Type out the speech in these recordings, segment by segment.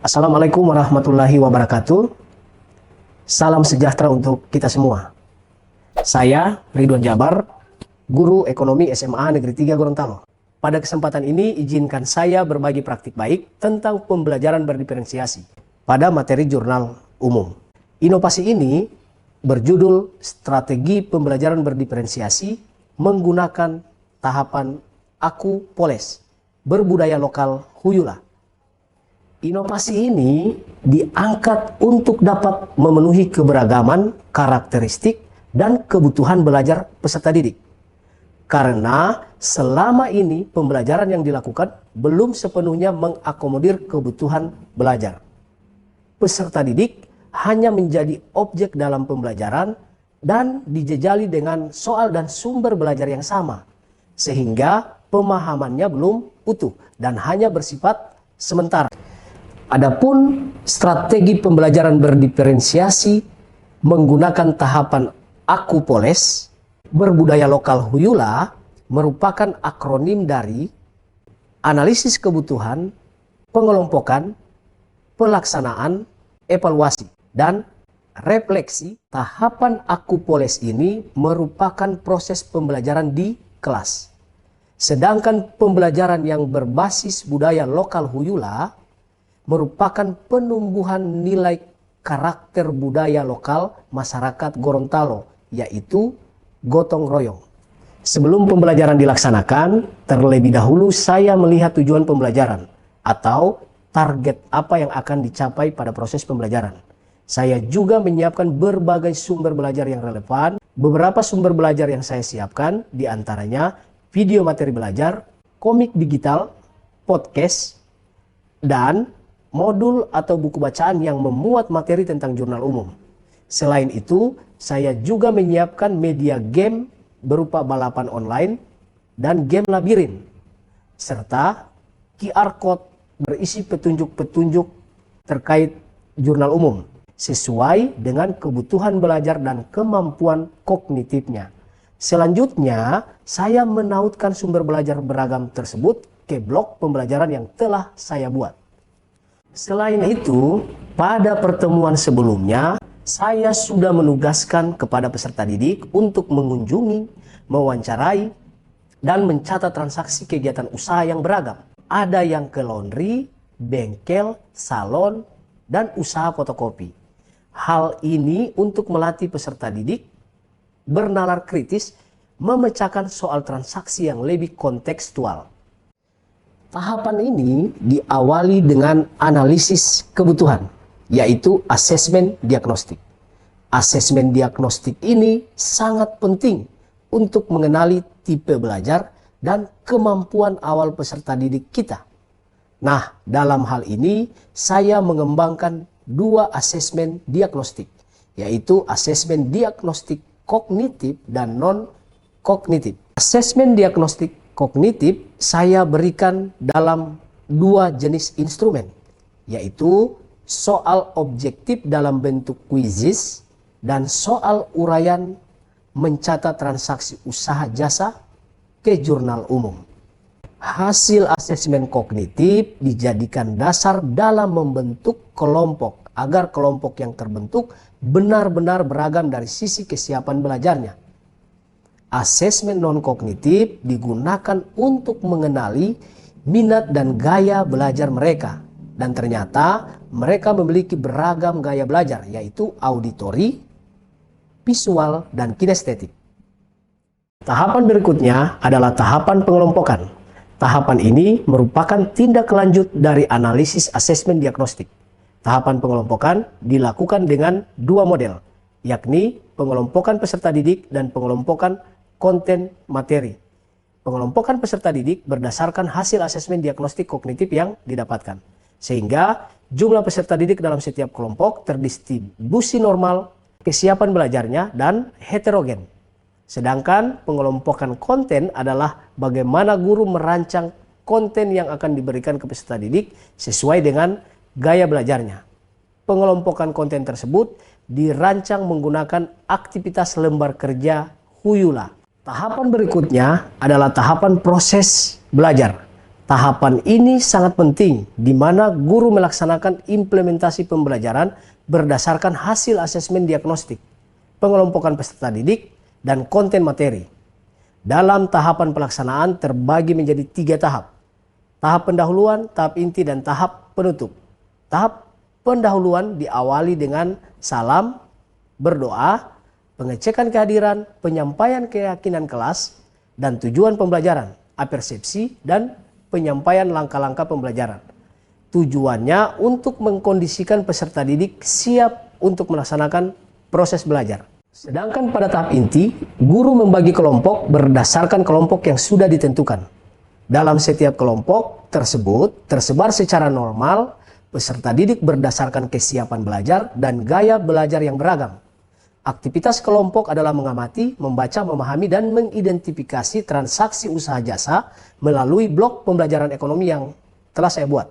Assalamualaikum warahmatullahi wabarakatuh. Salam sejahtera untuk kita semua. Saya Ridwan Jabar, guru ekonomi SMA Negeri 3 Gorontalo. Pada kesempatan ini izinkan saya berbagi praktik baik tentang pembelajaran berdiferensiasi pada materi jurnal umum. Inovasi ini berjudul Strategi Pembelajaran Berdiferensiasi menggunakan tahapan Aku Poles, berbudaya lokal Huyula. Inovasi ini diangkat untuk dapat memenuhi keberagaman, karakteristik, dan kebutuhan belajar peserta didik. Karena selama ini pembelajaran yang dilakukan belum sepenuhnya mengakomodir kebutuhan belajar. Peserta didik hanya menjadi objek dalam pembelajaran dan dijejali dengan soal dan sumber belajar yang sama. Sehingga pemahamannya belum utuh dan hanya bersifat sementara. Adapun strategi pembelajaran berdiferensiasi menggunakan tahapan Aku Poles, berbudaya lokal Huyula merupakan akronim dari analisis kebutuhan, pengelompokan, pelaksanaan, evaluasi, dan refleksi. Tahapan Aku Poles ini merupakan proses pembelajaran di kelas. Sedangkan pembelajaran yang berbasis budaya lokal Huyula merupakan penumbuhan nilai karakter budaya lokal masyarakat Gorontalo, yaitu gotong royong. Sebelum pembelajaran dilaksanakan, terlebih dahulu saya melihat tujuan pembelajaran atau target apa yang akan dicapai pada proses pembelajaran. Saya juga menyiapkan berbagai sumber belajar yang relevan. Beberapa sumber belajar yang saya siapkan diantaranya video materi belajar, komik digital, podcast, dan modul atau buku bacaan yang memuat materi tentang jurnal umum. Selain itu, saya juga menyiapkan media game berupa balapan online dan game labirin, serta QR Code berisi petunjuk-petunjuk terkait jurnal umum, sesuai dengan kebutuhan belajar dan kemampuan kognitifnya. Selanjutnya, saya menautkan sumber belajar beragam tersebut ke blok pembelajaran yang telah saya buat. Selain itu, pada pertemuan sebelumnya, saya sudah menugaskan kepada peserta didik untuk mengunjungi, mewawancarai, dan mencatat transaksi kegiatan usaha yang beragam. Ada yang ke laundry, bengkel, salon, dan usaha fotokopi. Hal ini untuk melatih peserta didik bernalar kritis, memecahkan soal transaksi yang lebih kontekstual. Tahapan ini diawali dengan analisis kebutuhan, yaitu asesmen diagnostik. Asesmen diagnostik ini sangat penting untuk mengenali tipe belajar dan kemampuan awal peserta didik kita. Nah, dalam hal ini saya mengembangkan dua asesmen diagnostik, yaitu asesmen diagnostik kognitif dan non-kognitif. Asesmen diagnostik kognitif saya berikan dalam dua jenis instrumen, yaitu soal objektif dalam bentuk kuisis dan soal uraian mencatat transaksi usaha jasa ke jurnal umum. Hasil asesmen kognitif dijadikan dasar dalam membentuk kelompok agar kelompok yang terbentuk benar-benar beragam dari sisi kesiapan belajarnya. Asesmen non-kognitif digunakan untuk mengenali minat dan gaya belajar mereka. Dan ternyata mereka memiliki beragam gaya belajar, yaitu auditori, visual, dan kinestetik. Tahapan berikutnya adalah tahapan pengelompokan. Tahapan ini merupakan tindak lanjut dari analisis asesmen diagnostik. Tahapan pengelompokan dilakukan dengan dua model, yakni pengelompokan peserta didik dan pengelompokan konten materi. Pengelompokan peserta didik berdasarkan hasil asesmen diagnostik kognitif yang didapatkan. Sehingga jumlah peserta didik dalam setiap kelompok terdistribusi normal, kesiapan belajarnya, dan heterogen. Sedangkan pengelompokan konten adalah bagaimana guru merancang konten yang akan diberikan ke peserta didik sesuai dengan gaya belajarnya. Pengelompokan konten tersebut dirancang menggunakan aktivitas lembar kerja Huyula. Tahapan berikutnya adalah tahapan proses belajar. Tahapan ini sangat penting di mana guru melaksanakan implementasi pembelajaran berdasarkan hasil asesmen diagnostik, pengelompokan peserta didik, dan konten materi. Dalam tahapan pelaksanaan terbagi menjadi 3 tahap. Tahap pendahuluan, tahap inti, dan tahap penutup. Tahap pendahuluan diawali dengan salam, berdoa, pengecekan kehadiran, penyampaian keyakinan kelas, dan tujuan pembelajaran, apersepsi, dan penyampaian langkah-langkah pembelajaran. Tujuannya untuk mengkondisikan peserta didik siap untuk melaksanakan proses belajar. Sedangkan pada tahap inti, guru membagi kelompok berdasarkan kelompok yang sudah ditentukan. Dalam setiap kelompok tersebut tersebar secara normal peserta didik berdasarkan kesiapan belajar dan gaya belajar yang beragam. Aktivitas kelompok adalah mengamati, membaca, memahami, dan mengidentifikasi transaksi usaha jasa melalui blok pembelajaran ekonomi yang telah saya buat.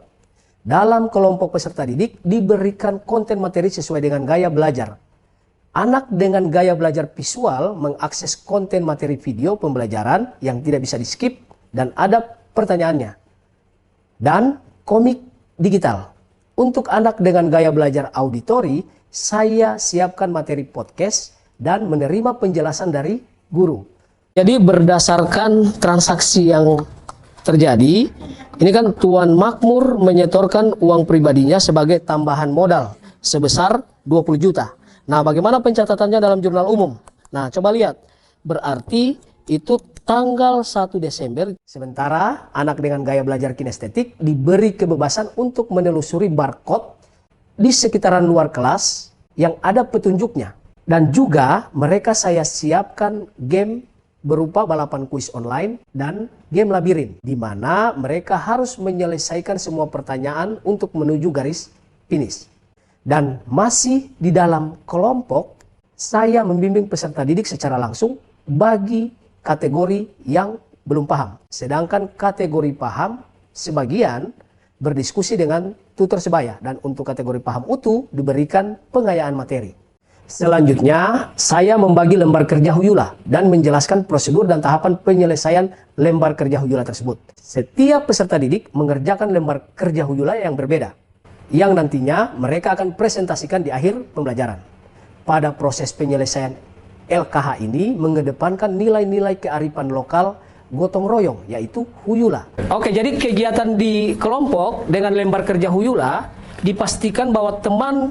Dalam kelompok peserta didik diberikan konten materi sesuai dengan gaya belajar. Anak dengan gaya belajar visual mengakses konten materi video pembelajaran yang tidak bisa di-skip dan ada pertanyaannya. Dan komik digital. Untuk anak dengan gaya belajar auditori, saya siapkan materi podcast dan menerima penjelasan dari guru. Jadi berdasarkan transaksi yang terjadi, ini kan Tuan Makmur menyetorkan uang pribadinya sebagai tambahan modal sebesar 20 juta. Nah, bagaimana pencatatannya dalam jurnal umum? Nah, coba lihat. Berarti itu tanggal 1 Desember. Sementara anak dengan gaya belajar kinestetik diberi kebebasan untuk menelusuri barcode di sekitaran luar kelas yang ada petunjuknya. Dan juga mereka saya siapkan game berupa balapan kuis online dan game labirin, di mana mereka harus menyelesaikan semua pertanyaan untuk menuju garis finish. Dan masih di dalam kelompok, saya membimbing peserta didik secara langsung bagi kategori yang belum paham. Sedangkan kategori paham, sebagian berdiskusi dengan tutor sebaya, dan untuk kategori paham utuh diberikan pengayaan materi. Selanjutnya, saya membagi lembar kerja Huyula dan menjelaskan prosedur dan tahapan penyelesaian lembar kerja Huyula tersebut. Setiap peserta didik mengerjakan lembar kerja Huyula yang berbeda, yang nantinya mereka akan presentasikan di akhir pembelajaran. Pada proses penyelesaian LKH ini mengedepankan nilai-nilai kearifan lokal gotong royong, yaitu Huyula. Oke, jadi kegiatan di kelompok dengan lembar kerja Huyula dipastikan bahwa teman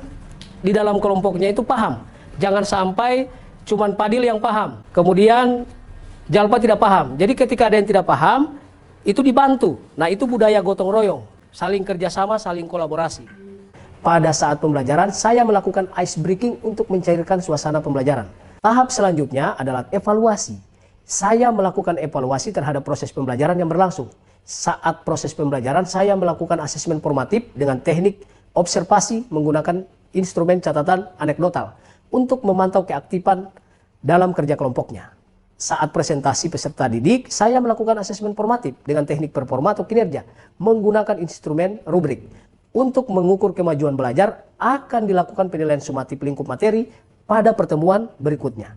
di dalam kelompoknya itu paham. Jangan sampai cuman Padil yang paham, kemudian Jalpa tidak paham. Jadi ketika ada yang tidak paham, itu dibantu. Nah, itu budaya gotong royong, saling kerjasama, saling kolaborasi. Pada saat pembelajaran, saya melakukan ice breaking untuk mencairkan suasana pembelajaran. Tahap selanjutnya adalah evaluasi. Saya melakukan evaluasi terhadap proses pembelajaran yang berlangsung. Saat proses pembelajaran, saya melakukan asesmen formatif dengan teknik observasi menggunakan instrumen catatan anekdotal untuk memantau keaktifan dalam kerja kelompoknya. Saat presentasi peserta didik, saya melakukan asesmen formatif dengan teknik performa atau kinerja menggunakan instrumen rubrik. Untuk mengukur kemajuan belajar, akan dilakukan penilaian sumatif lingkup materi pada pertemuan berikutnya.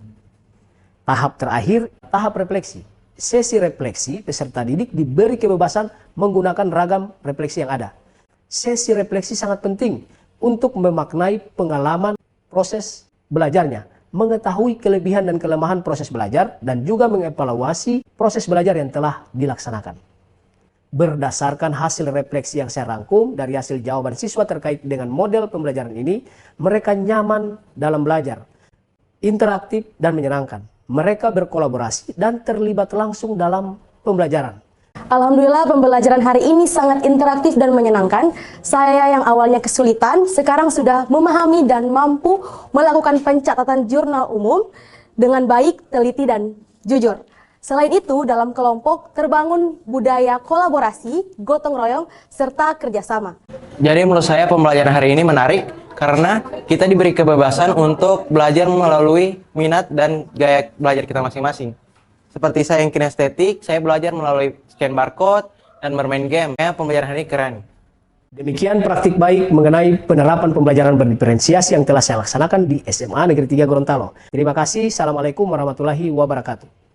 Tahap terakhir, tahap refleksi. Sesi refleksi, peserta didik diberi kebebasan menggunakan ragam refleksi yang ada. Sesi refleksi sangat penting untuk memaknai pengalaman proses belajarnya, mengetahui kelebihan dan kelemahan proses belajar, dan juga mengevaluasi proses belajar yang telah dilaksanakan. Berdasarkan hasil refleksi yang saya rangkum dari hasil jawaban siswa terkait dengan model pembelajaran ini, mereka nyaman dalam belajar, interaktif dan menyenangkan. Mereka berkolaborasi dan terlibat langsung dalam pembelajaran. Alhamdulillah, pembelajaran hari ini sangat interaktif dan menyenangkan. Saya yang awalnya kesulitan, sekarang sudah memahami dan mampu melakukan pencatatan jurnal umum dengan baik, teliti, dan jujur. Selain itu, dalam kelompok terbangun budaya kolaborasi, gotong royong, serta kerjasama. Jadi menurut saya pembelajaran hari ini menarik karena kita diberi kebebasan untuk belajar melalui minat dan gaya belajar kita masing-masing. Seperti saya yang kinestetik, saya belajar melalui scan barcode dan bermain game. Pembelajaran hari ini keren. Demikian praktik baik mengenai penerapan pembelajaran berdiferensiasi yang telah saya laksanakan di SMA Negeri 3 Gorontalo. Terima kasih. Assalamualaikum warahmatullahi wabarakatuh.